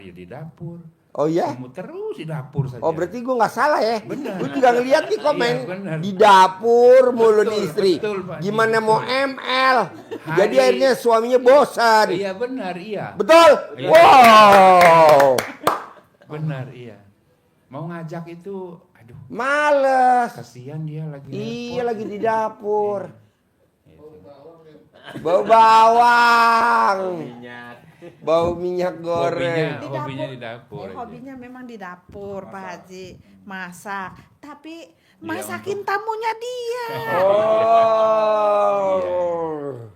di dapur. Oh ya? Kamu terus di dapur saja. Oh berarti gue nggak salah ya? Benar. Gue juga ngeliat di komen Iya, benar. di dapur mulu nih Betul, istri. betul, Pak Haji, Gimana betul. mau ML? Jadi Hari- akhirnya suaminya bosan. Iya benar, iya. Betul? Iya. Wow. Benar, iya. Mau ngajak itu, aduh, Males. kasihan dia lagi. Iya repot. lagi di dapur. Gitu. Bau bawang. Minyak. Bau minyak goreng. Hobinya di dapur. aja. Hobinya memang di dapur, Pak Haji. Masak. Tapi Iya, masakin tamunya dia. Oh.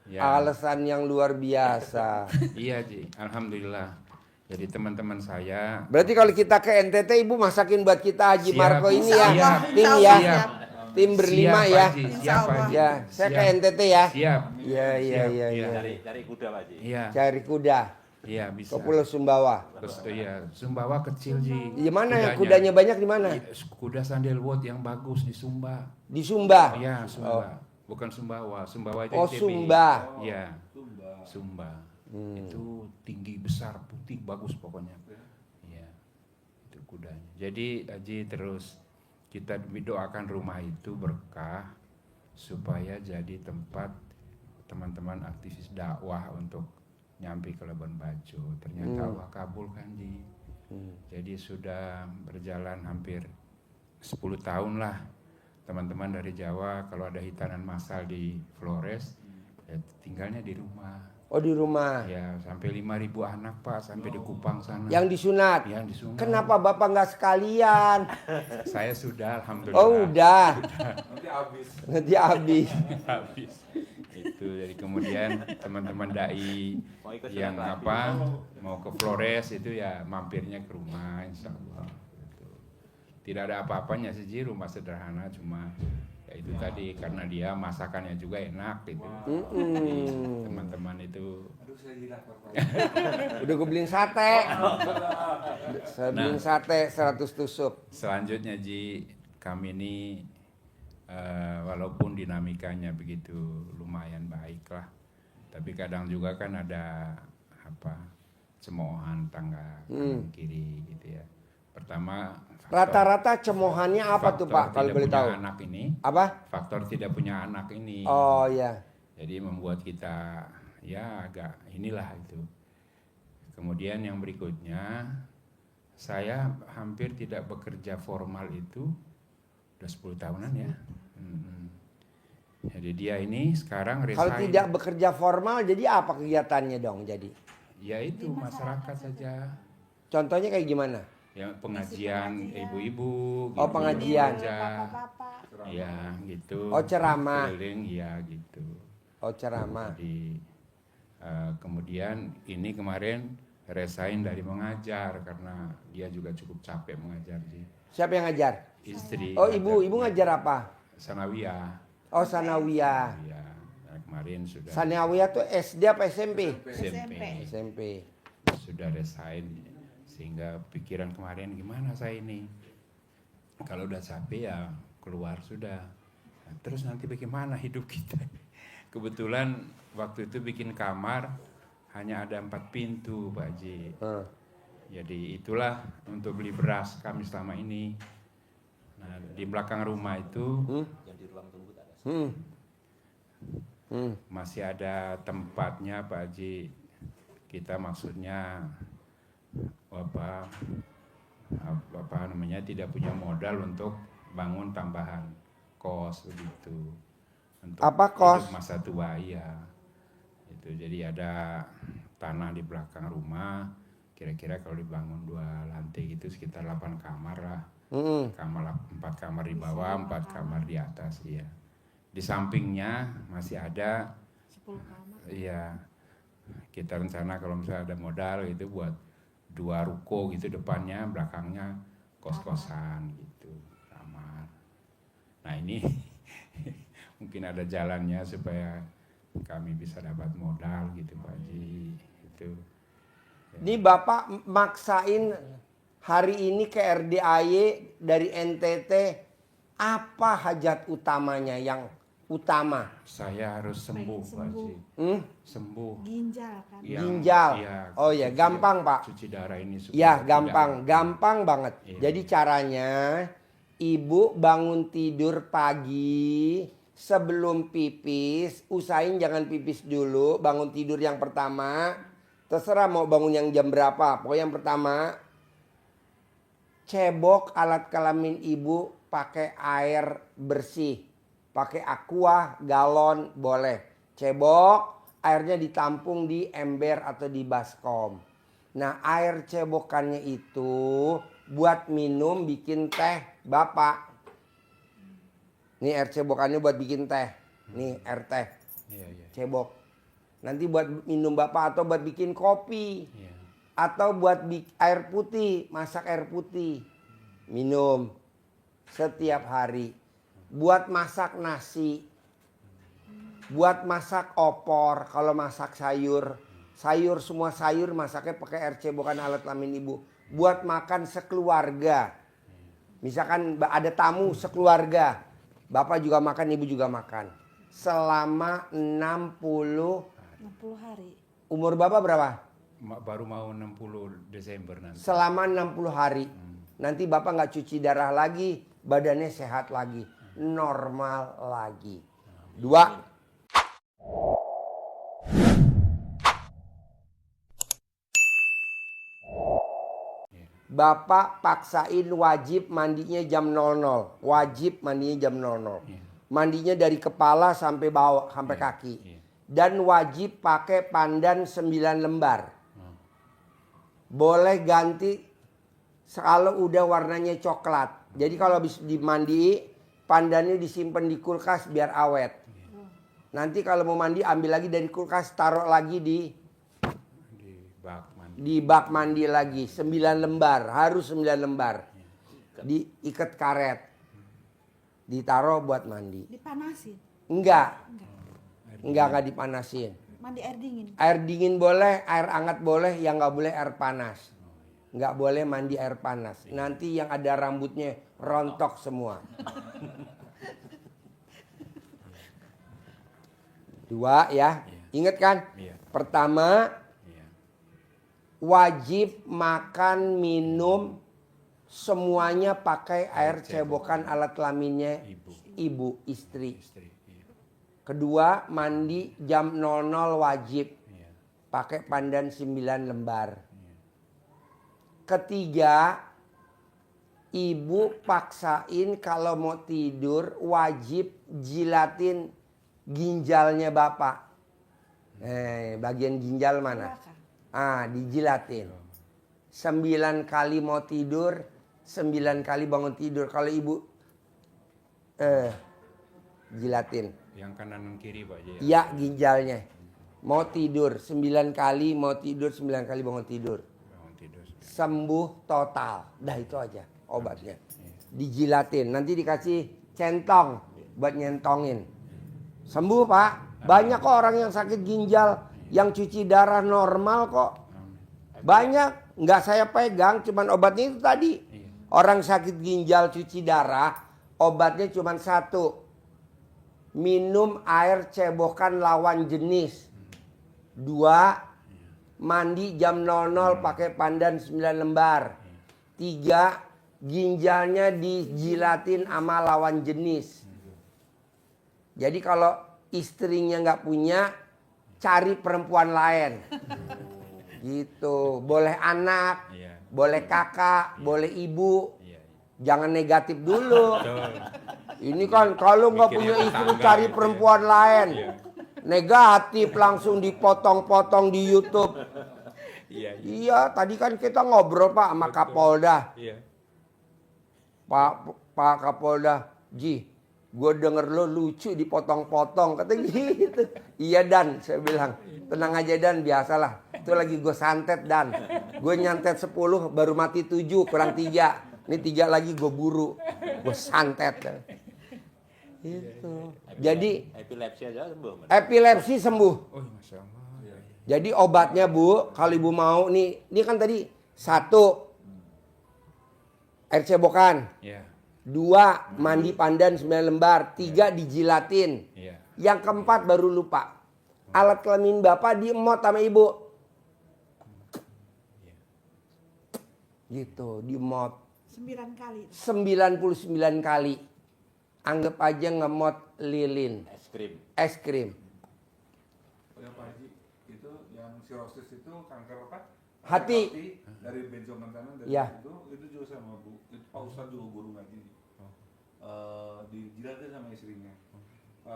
Ya. Alasan yang luar biasa. Iya, Ji. Alhamdulillah. Jadi teman-teman saya. Berarti kalau kita ke NTT Ibu masakin buat kita Haji Siap. Marco ini Insya ya. Allah, Tim insya ya. Allah. Siap. Tim berlima Siap, ya. Pak Haji. Insya Siap, Pak Allah. Haji. Ya, saya ke Siap. NTT ya. Siap. Iya, iya, Siap, iya, iya. iya. Cari kuda Pak Haji. Iya. Cari kuda Iya, bisa. ke Pulau Sumbawa. Terus iya, Sumbawa kecil, Ji. Di mana ya kudanya banyak di mana? Kuda sandalwood yang bagus di Sumba. Di Sumba. Iya, Sumba. Bukan Sumbawa. Sumbawa itu Oh, ITB. Sumba. Iya. Sumba. Itu tinggi, besar, putih, bagus pokoknya. Iya. Itu kudanya. Jadi Haji terus kita doakan rumah itu berkah supaya jadi tempat teman-teman aktivis dakwah untuk nyampe ke Labuan Bajo. Ternyata Allah kabul kan Ji. Jadi sudah berjalan hampir 10 tahun lah. Teman-teman dari Jawa kalau ada hitanan massal di Flores ya tinggalnya di rumah. Oh di rumah. Ya sampai 5.000 anak Pak sampai di Kupang sana. Yang disunat. Yang disunat. Kenapa Bapak nggak sekalian? Saya sudah alhamdulillah. Oh udah. Nanti habis. Nanti habis. Habis. Itu dari kemudian teman-teman dai Mau ikut yang silaturahmi. apa mau ke Flores itu ya mampirnya ke rumah insya Allah. Gitu. Tidak ada apa-apanya sih Ji, rumah sederhana cuma ya itu tadi karena dia masakannya juga enak gitu. Jadi, teman-teman itu Udah gue beliin sate. Saya beliin sate 100 tusuk. selanjutnya Ji kami ini walaupun dinamikanya begitu lumayan baik lah, tapi kadang juga kan ada apa cemoohan tangga kanan kiri gitu ya. Pertama Rata-rata cemohannya apa tuh Pak kalau boleh tahu? Anak ini Apa? faktor tidak punya anak ini. Oh ya. Jadi membuat kita ya agak inilah itu. Kemudian yang berikutnya saya hampir tidak bekerja formal itu udah 10 tahunan ya. Jadi dia ini sekarang resign. Kalau tidak bekerja formal jadi apa kegiatannya dong jadi? Ya itu masyarakat saja. Contohnya kayak gimana? Ya pengajian ibu-ibu. Oh, pengajian. aja. Bapak-bapak. Ya gitu. Oh, ceramah. Keliling ya gitu. Oh ceramah. Jadi kemudian ini kemarin resign dari mengajar karena dia juga cukup capek mengajar di Siapa yang ngajar? istri. Oh ibu ngajar apa? Sanawiyah. Oh Sanawiyah. Ya, nah, kemarin sudah Sanawiyah tuh SD apa SMP? SMP. SMP. Sudah resign sehingga pikiran kemarin gimana saya ini kalau udah capek ya keluar sudah. Nah, terus nanti bagaimana hidup kita? Kebetulan waktu itu bikin kamar hanya ada 4 pintu Pak Haji. Jadi itulah untuk beli beras kami selama ini. Nah di belakang rumah itu Yang di ruang tunggu tak ada. masih ada tempatnya Pak Haji. Kita maksudnya apa namanya tidak punya modal untuk bangun tambahan kos begitu. Untuk Apa kos? hidup masa tua ya. Itu jadi ada tanah di belakang rumah. Kira-kira kalau dibangun 2 lantai gitu sekitar 8 kamar lah. Kamar 4 kamar di bawah, 4 kamar di atas ya. Di sampingnya masih ada 10 kamar. iya. Kita rencana kalau misalnya ada modal itu buat 2 ruko gitu depannya, belakangnya kos-kosan gitu, kamar. Nah, ini mungkin ada jalannya supaya kami bisa dapat modal gitu Pak Haji. Itu. Ini Bapak maksain hari ini ke RDAY dari NTT apa hajat utamanya yang utama? Saya harus sembuh, Pak Sembuh. Haji. Sembuh. Ginjal kan. Ginjal. Oh ya, gampang, Pak. Cuci darah ini supaya Ya, tidak- gampang banget. Iya. Jadi caranya, ibu bangun tidur pagi sebelum pipis, usahain jangan pipis dulu, bangun tidur yang pertama. Terserah mau bangun yang jam berapa. Pokoknya yang pertama, cebok alat kelamin ibu pakai air bersih. Pakai aqua, galon boleh. Cebok, airnya ditampung di ember atau di baskom. Nah, air cebokannya itu buat minum bikin teh Bapak. Nih air cebokannya buat bikin teh. Nih air teh, Iya, iya. cebok. Nanti buat minum Bapak atau buat bikin kopi. Iya. Atau buat air putih, masak air putih. Minum setiap hari. Buat masak nasi. Buat masak opor, kalau masak sayur. Sayur, semua sayur masaknya pakai air cebokan alat kelamin ibu. Buat makan sekeluarga. Misalkan ada tamu sekeluarga. Bapak juga makan, ibu juga makan. Selama 60. 60 hari. Umur Bapak berapa? Baru mau 60 Desember nanti. Selama 60 hari. Nanti Bapak nggak cuci darah lagi. Badannya sehat lagi. Normal lagi. 2. Bapak paksain wajib mandinya jam 00. Wajib mandinya jam 00. Mandinya dari kepala sampai bawah, sampai kaki. Dan wajib pakai pandan 9 lembar. Boleh ganti kalau udah warnanya coklat. Jadi kalau habis dimandi, pandannya disimpan di kulkas biar awet. Nanti kalau mau mandi ambil lagi dari kulkas, taruh lagi di bak mandi. di bak mandi lagi. 9 lembar, harus 9 lembar. Diikat karet. Ditaruh buat mandi. Dipanasin. Enggak dipanasin. Mandi air dingin. Air dingin boleh, air hangat boleh, yang nggak boleh air panas. Nggak boleh mandi air panas. Nanti yang ada rambutnya rontok semua. 2 ya, ingat kan? Iya. Pertama, Iya. wajib makan minum semuanya pakai air cebokan alat kelaminnya ibu istri. Istri. Iya. Kedua, mandi jam 00 wajib. Iya. Pakai pandan 9 lembar. Ketiga, ibu paksain kalau mau tidur wajib jilatin ginjalnya Bapak. Bagian ginjal mana? Dijilatin. 9 kali mau tidur, 9 kali bangun tidur. Kalau ibu jilatin. Yang kanan dan kiri Pak Haji. Ya, ginjalnya. Mau tidur 9 kali, mau tidur 9 kali bangun tidur. Bangun tidur. Sembuh total. Dah itu aja obatnya. Dijilatin. Nanti dikasih centong buat nyentongin. Sembuh Pak. Banyak kok orang yang sakit ginjal, yang cuci darah normal kok. Banyak. Nggak saya pegang, cuman obatnya itu tadi. Orang sakit ginjal cuci darah, obatnya cuman 1. Minum air cebokan lawan jenis. 2. Mandi jam 00 pakai pandan 9 lembar. 3. Ginjalnya dijilatin sama lawan jenis. Jadi kalau istrinya nggak punya, cari perempuan lain. Gitu. Boleh anak, boleh kakak, boleh ibu. Jangan negatif dulu. Ini kan kalau nggak punya istri cari perempuan lain. Negatif langsung dipotong-potong di YouTube. Iya, tadi kan kita ngobrol Pak sama Kapolda. Pak Kapolda, Ji, gue denger lo lucu dipotong-potong, kata gitu. Iya Dan, saya bilang, tenang aja Dan, biasalah. Itu lagi gue santet Dan. Gue nyantet 10, baru mati 7, kurang 3. Ini 3 lagi gue buru, gue santet. Itu. Jadi epilepsi aja sembuh. epilepsi sembuh. Oh, Masya Allah. Jadi obatnya Bu, kalau ibu mau nih, ini kan tadi 1 air cebokan. Ya. 2 mandi pandan 9 lembar, 3 dijilatin. Iya. Yang keempat baru lupa. Alat kelamin bapak diemot sama ibu. Gitu, diemot 9 kali. 99 kali. Anggap aja ngemot lilin, Es krim. es krim. Oh ya Pak Haji, itu yang sirosis itu kanker apa? Hati. Dari benzomethanon dari Ya. itu juga sama Bu. Itu Pak Ustadz juga guru ngaji. Dijilatnya sama istrinya.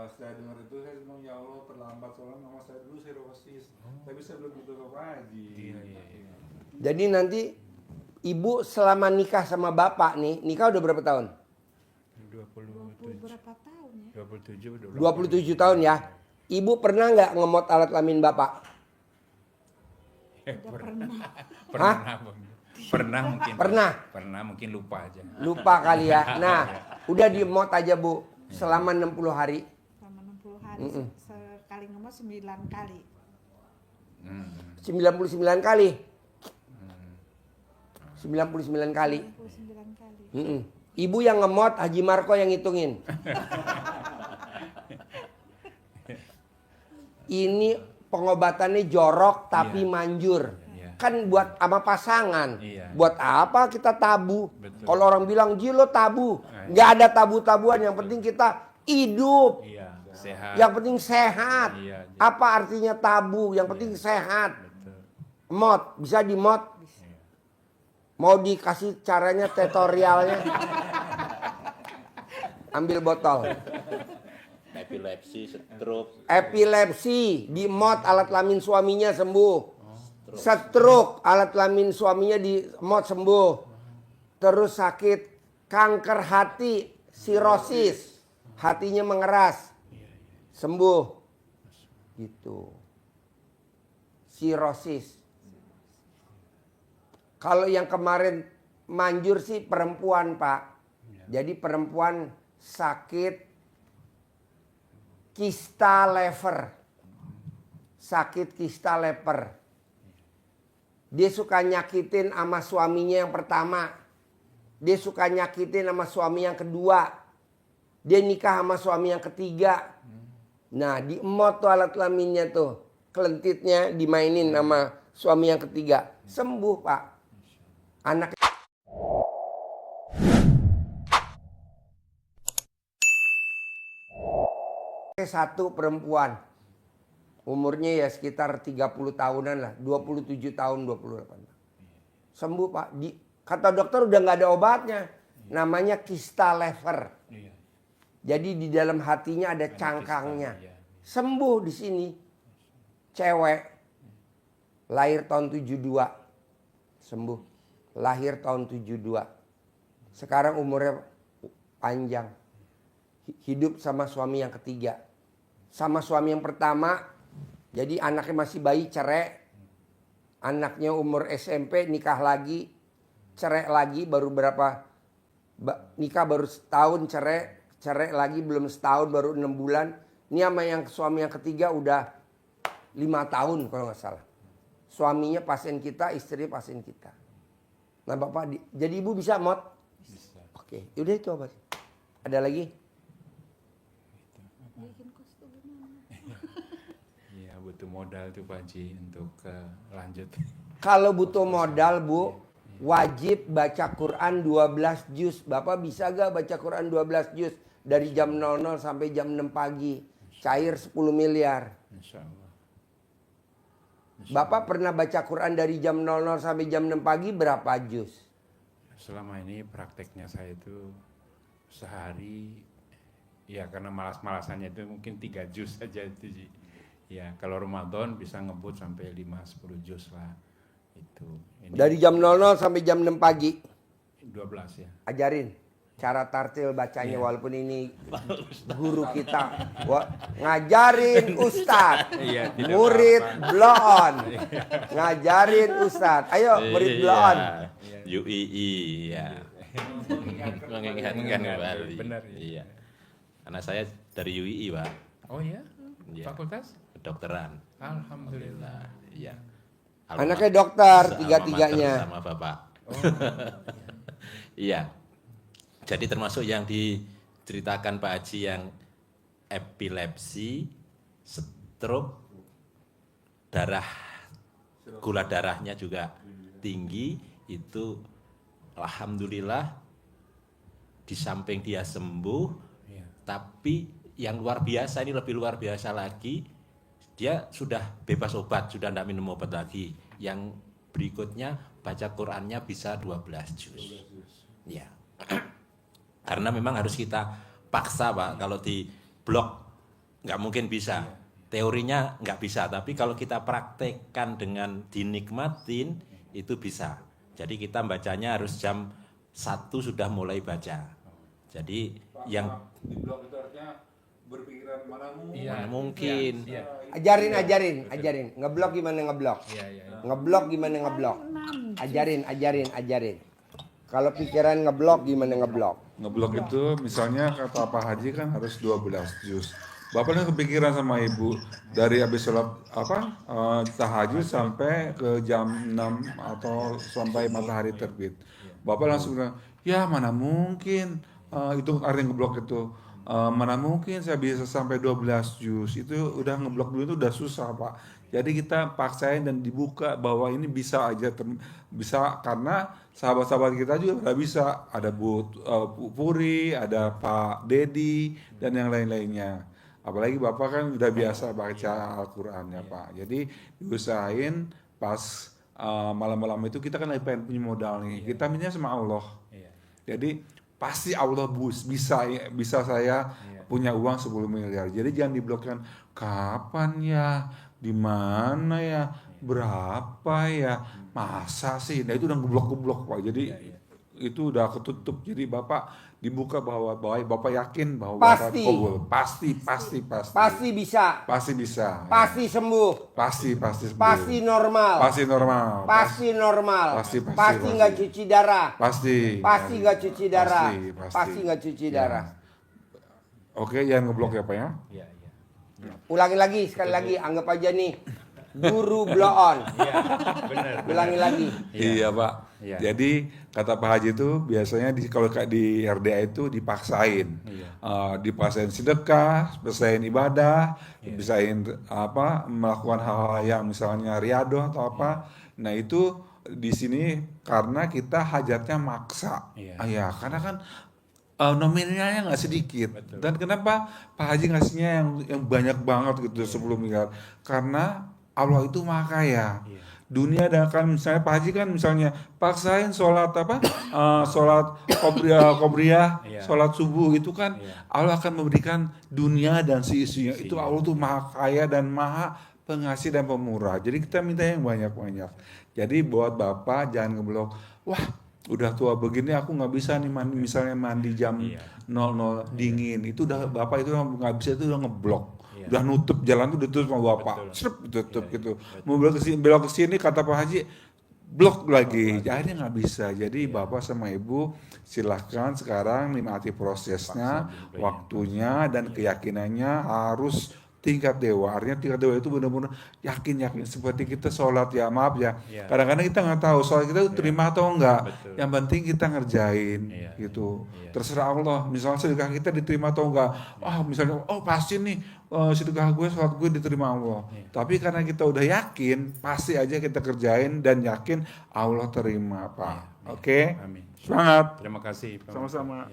Setelah dengar itu saya bilang ya Allah terlambat soalnya nama saya dulu sirosis. Tapi saya belum butuh ke Pak Haji. Iya. Jadi nanti ibu selama nikah sama bapak nih, nikah udah berapa tahun? 20 berapa tahun ya? 27 27 tahun ya. Ibu pernah nggak ngemot alat kelamin bapak? Udah pernah. Pernah mungkin. Pernah mungkin lupa aja. Lupa kali ya. Nah, udah diemot aja Bu selama 60 hari. Selama 60 hari sekali ngemot 9 kali. 99 kali. 99 kali. 99 kali. Ibu yang ngemot, Haji Marko yang ngitungin. Ini pengobatannya jorok tapi Iya. manjur. Iya. Kan buat sama pasangan. Iya. Buat apa kita tabu? Betul. Kalau orang bilang Ji lo tabu. Nggak ada tabu-tabuan, yang penting kita hidup. Iya, sehat. Yang penting sehat. Iya. Apa artinya tabu? Yang penting sehat. Betul. Mod, bisa di mod. Mau dikasih caranya tutorialnya. Ambil botol. Epilepsi, stroke. Epilepsi, di mod alat kelamin suaminya sembuh. Stroke, alat kelamin suaminya di mod sembuh. Terus sakit kanker hati, sirosis, hatinya mengeras, sembuh. Gitu. Sirosis. Kalau yang kemarin manjur sih perempuan, Pak. Jadi perempuan sakit kista lever. Sakit kista lever. Dia suka nyakitin sama suaminya yang pertama. Dia suka nyakitin sama suami yang kedua. Dia nikah sama suami yang ketiga. Nah, diemot tuh alat kelaminnya tuh. Kelentitnya dimainin sama suami yang ketiga. Sembuh, Pak. Anak satu perempuan. Umurnya ya sekitar 30 tahunan lah. 27 tahun, 28 tahun. Sembuh, Pak. Kata dokter udah nggak ada obatnya. Namanya kista lever. Iya. Jadi di dalam hatinya ada cangkangnya. kista, iya. Sembuh di sini. Cewek. Lahir tahun 72. Sembuh. Lahir tahun 72. Sekarang umurnya panjang. Hidup sama suami yang ketiga. Sama suami yang pertama, jadi anaknya masih bayi, cerai. Anaknya umur SMP, nikah lagi. Cerai lagi, baru berapa, nikah baru setahun, cerai lagi belum setahun, baru 6 bulan. Ini sama yang suami yang ketiga udah 5 tahun kalau nggak salah. Suaminya pasien kita, istri pasien kita. Nah Bapak, jadi Ibu bisa mod? Bisa. Oke, yaudah itu apa? Ada lagi? Bikin kostum gimana? Iya, butuh modal tuh Pak Haji untuk lanjut. Kalau butuh modal Bu, wajib baca Quran 12 juz. Bapak bisa gak baca Quran 12 juz? Dari jam 00 sampai jam 6 pagi. Cair 10 miliar. Insya Allah. Bapak pernah baca Quran dari jam 00 sampai jam 6 pagi berapa juz? Selama ini prakteknya saya itu sehari, ya karena malas-malasannya itu mungkin 3 juz saja itu Ji. Ya kalau Ramadan bisa ngebut sampai 5-10 juz lah. Itu. Ini Dari jam 00 sampai jam 6 pagi. 12 ya. Ajarin cara tartil bacanya, Iya. walaupun ini guru kita. Ngajarin Ustadz. Iya, tidak Murid apa-apa. blow on. Ngajarin Ustadz. Ayo murid blow on. UII ya. Mengingatkan kembali. Benar ya. Iya. Karena saya dari UII, Pak. Oh ya? Iya. Fakultas? Kedokteran. Alhamdulillah. Iya. Anaknya dokter, Alma tiga-tiganya. mater sama Bapak. Iya. Jadi termasuk yang diceritakan Pak Haji yang epilepsi, stroke, gula darahnya juga tinggi, itu alhamdulillah di samping dia sembuh, tapi yang luar biasa, ini lebih luar biasa lagi, dia sudah bebas obat, sudah tidak minum obat lagi. Yang berikutnya baca Qur'annya bisa 12 juz. Ya. Karena memang harus kita paksa Pak, kalau di blog nggak mungkin bisa. Teorinya nggak bisa, tapi kalau kita praktekkan dengan dinikmatin itu bisa. Jadi kita bacanya harus jam 1 sudah mulai baca. Jadi yang di blog itu artinya berpikiran mana mungkin. Ajarin. Ngeblok gimana ngeblok? Ngeblok gimana ngeblok? Ajarin. Kalau pikiran ngeblok gimana ngeblok? Ngeblok itu misalnya kata Pak Haji kan harus 12 juz. Bapak udah kepikiran sama ibu dari habis sholat tahajud sampai ke jam 6 atau sampai matahari terbit. Bapak langsung bilang, ya mana mungkin itu artinya ngeblok itu. Mana mungkin saya bisa sampai 12 juz. Itu udah ngeblok dulu itu udah susah Pak. Jadi kita paksain dan dibuka bahwa ini bisa aja bisa, karena sahabat-sahabat kita juga udah bisa. Ada Bu Puri, ada Pak Dedi dan yang lain-lainnya. Apalagi Bapak kan udah biasa baca Al-Qur'annya Pak. Jadi diusahain pas malam-malam itu kita kan lagi pengen punya modal nih. Kita minta sama Allah. Jadi pasti Allah bisa saya punya uang 10 miliar. Jadi jangan diblokkan kapan ya, di mana ya, berapa ya, masa sih. Nah itu udah geblok Pak. Jadi itu udah ketutup. Jadi Bapak dibuka bahwa Bapak yakin bahwa Pasti. Bapak kabul. Pasti bisa. Pasti sembuh. Pasti sembuh. Pasti normal. Pasti Pasti nggak cuci darah. Pasti Nggak cuci darah. Pasti. Pasti nggak cuci darah. Oke, jangan ngeblok ya Pak ya. Ulangi lagi sekali lagi, anggap aja nih guru blow on. Ulangi lagi. Iya Pak. Jadi kata Pak Haji itu biasanya kalau di RDA itu dipaksain, dipaksain sedekah, paksain ibadah, bisain melakukan hal-hal yang misalnya riadoh atau apa. Nah itu di sini karena kita hajatnya maksa, karena kan nominalnya nggak sedikit. Dan kenapa Pak Haji ngasihnya yang banyak banget gitu 10 miliar? Karena Allah itu maha kaya. Dunia dan kan misalnya Pak Haji kan misalnya paksain sholat sholat qobriyah, sholat subuh itu kan Allah akan memberikan dunia dan seisinya. Itu Allah tuh maha kaya dan maha pengasih dan pemurah. Jadi kita minta yang banyak-banyak. Jadi buat Bapak jangan ngeblok. Wah udah tua begini aku nggak bisa nih mandi jam 00 dingin. Itu udah Bapak itu nggak bisa, itu udah ngeblok. Udah nutup jalan tuh ditutup sama Bapak. Tutup gitu. Mau belok ke sini kata Pak Haji blok lagi. Akhirnya nggak bisa. Jadi Bapak sama Ibu silahkan sekarang nikmati prosesnya, waktunya dan keyakinannya harus tingkat dewa. Artinya tingkat dewa itu benar-benar yakin seperti kita sholat ya, maaf ya. Kadang-kadang kita nggak tahu sholat kita terima atau enggak. Yang penting kita ngerjain gitu. Terserah Allah. Misalnya sedekah kita diterima atau enggak. Misalnya pasti nih sedekah gue, sholat gue diterima Allah. Tapi karena kita udah yakin, pasti aja kita kerjain dan yakin Allah terima Pak. Oke? Amin. Semangat. Terima kasih. Sama-sama.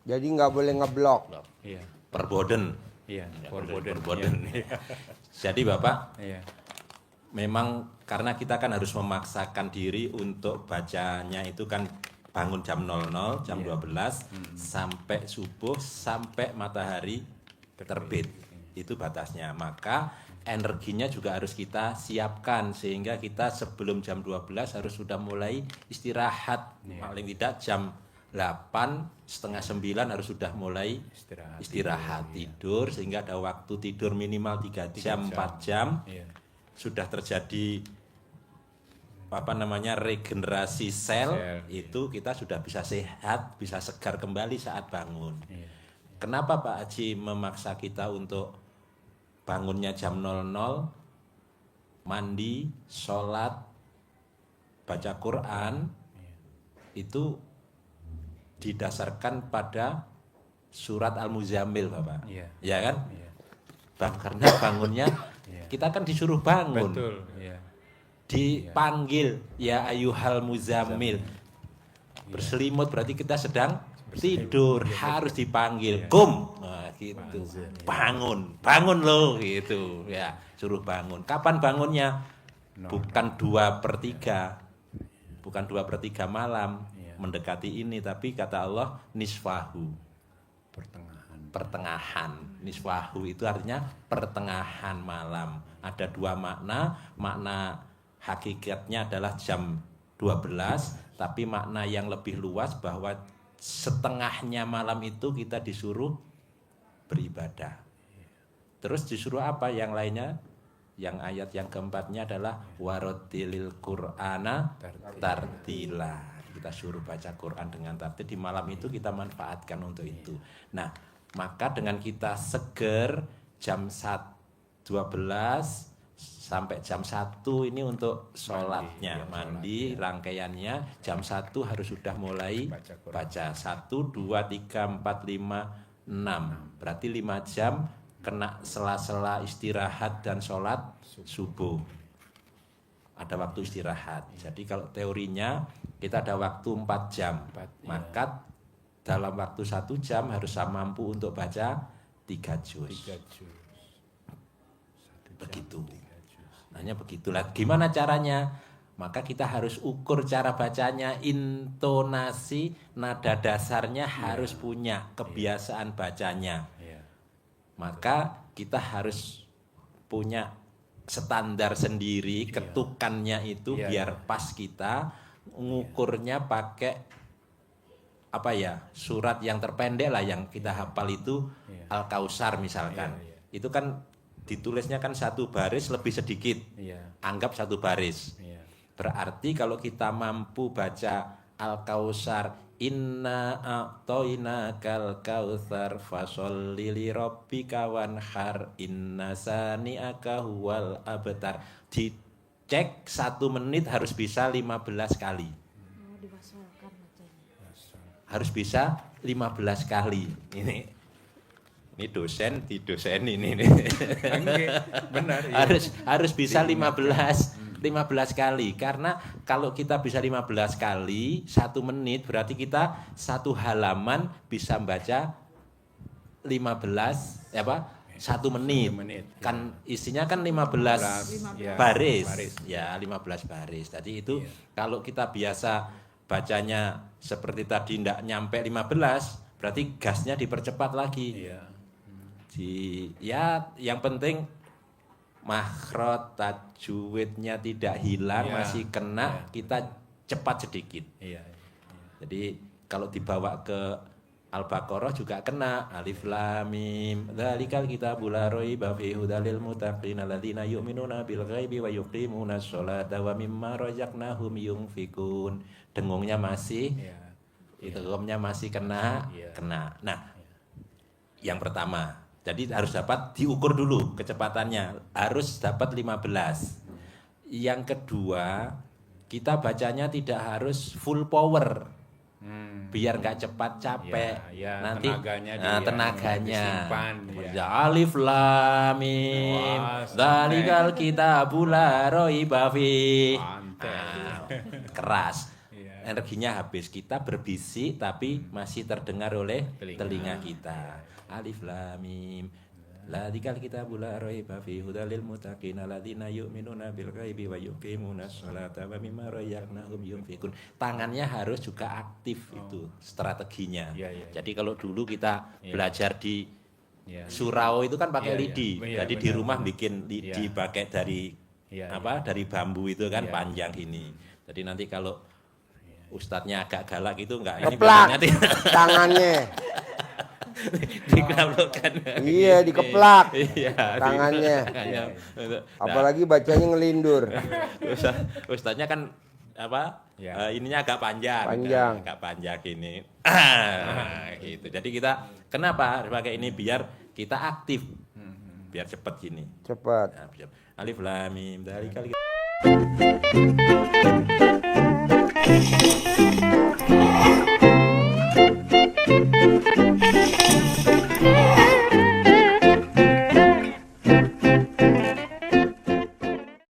Jadi nggak boleh ngeblok. Perboden. Perboden. Jadi Bapak, memang karena kita kan harus memaksakan diri untuk bacanya itu kan bangun jam 00, jam 12 sampai subuh, sampai matahari terbit. Itu batasnya. Maka energinya juga harus kita siapkan sehingga kita sebelum jam 12 harus sudah mulai istirahat. Paling tidak jam 8, setengah 9 harus sudah mulai istirahat tidur sehingga ada waktu tidur minimal 3 jam, 4 jam. Sudah terjadi regenerasi sel itu kita sudah bisa sehat, bisa segar kembali saat bangun. Kenapa Pak Haji memaksa kita untuk bangunnya jam 00, mandi, sholat, baca Quran? itu didasarkan pada surat Al-Muzammil, Bapak. Iya. Ya kan? Iya. Karena bangunnya kita kan disuruh bangun. Betul. Iya. Dipanggil ya ayuhal muzammil. Berselimut berarti kita sedang tidur, harus dipanggil. Kum. Nah, gitu. Bangun loh gitu. Ya, suruh bangun. Kapan bangunnya? Bukan 2/3. Bukan 2/3 malam mendekati ini, tapi kata Allah nisfahu. Pertengahan. Niswahu itu artinya pertengahan malam. Ada 2 makna. Makna hakikatnya adalah jam 12, tapi makna yang lebih luas bahwa setengahnya malam itu kita disuruh beribadah. Terus disuruh apa yang lainnya? Yang ayat yang keempatnya adalah warotilil Qur'ana tartila. Kita suruh baca Quran dengan tartil. Di malam itu kita manfaatkan untuk itu. Nah, maka dengan kita seger jam 12 sampai jam 1 ini untuk sholatnya, mandi, rangkaiannya jam 1 harus sudah mulai baca 1, 2, 3, 4, 5, 6. Berarti 5 jam kena sela-sela istirahat dan sholat subuh. Ada waktu istirahat. Jadi kalau teorinya kita ada waktu 4 jam. Maka dalam waktu 1 jam harus mampu untuk baca 3 juz. Begitu. Hanya begitulah. Gimana caranya? Maka kita harus ukur cara bacanya, intonasi, nada dasarnya harus punya, kebiasaan bacanya. Maka kita harus punya standar sendiri, ketukannya itu biar pas kita ngukurnya pakai surat yang terpendek lah yang kita hafal itu Al-Kausar misalkan. Itu kan ditulisnya kan 1 baris lebih sedikit. Anggap 1 baris. Berarti kalau kita mampu baca Al-Kausar, inna a'toinakal kautsar fasholli li rabbika wanhar inna sani'aka huwal abtar. Dicek 1 menit harus bisa 15 kali. Harus bisa 15 kali. Ini dosen di dosen ini. Benar. Iya. Harus bisa 15 kali, karena kalau kita bisa 15 kali 1 menit berarti kita 1 halaman bisa baca 1 menit. Kan isinya kan 15 baris. Ya, 15 baris. Jadi itu kalau kita biasa bacanya seperti tadi ndak nyampe 15, berarti gasnya dipercepat lagi. Yang penting makhraj tajwidnya tidak hilang, masih kena, kita cepat sedikit. Jadi kalau dibawa ke Al-Baqarah juga kena, alif lam mim dzalikal kitabul la raiba fihi hudal lil muttaqin alladzina yu'minuna bil ghaibi wa yuqimunas sholata wa mimma razaqnahum yunfikun. Dengungnya masih, idghamnya masih kena. Nah, yang pertama, jadi harus dapat diukur dulu kecepatannya, harus dapat 15. Yang kedua, kita bacanya tidak harus full power, biar nggak cepat capek. Nanti tenaganya. Alif lam mim dzalikal kitabul la raiba fihi. Keras. Energinya habis, kita berbisik tapi masih terdengar oleh telinga kita. Alif lam mim dzalikal kitabul la raiba fihi hudal lil muttaqin alladzina yu'minuna bil ghaibi wa yuqimunas sholata wa mimma razaqnahum yunfikun. Tangannya harus juga aktif, itu strateginya. Jadi kalau dulu kita belajar di surau itu kan pakai lidi. Jadi di rumah bikin lidi pakai dari dari bambu itu kan panjang ini. Jadi nanti kalau ustadznya agak galak itu enggak ini keplak tangannya. Dikeplakkan. Iya, dikeplak tangannya. Apalagi bacanya ngelindur. Ustadznya kan ininya agak panjang. Agak panjang ini. Gitu. Jadi kita kenapa harus pakai ini, biar kita aktif. Biar cepat gini. Cepat. Nah, alif lam mim dzalikal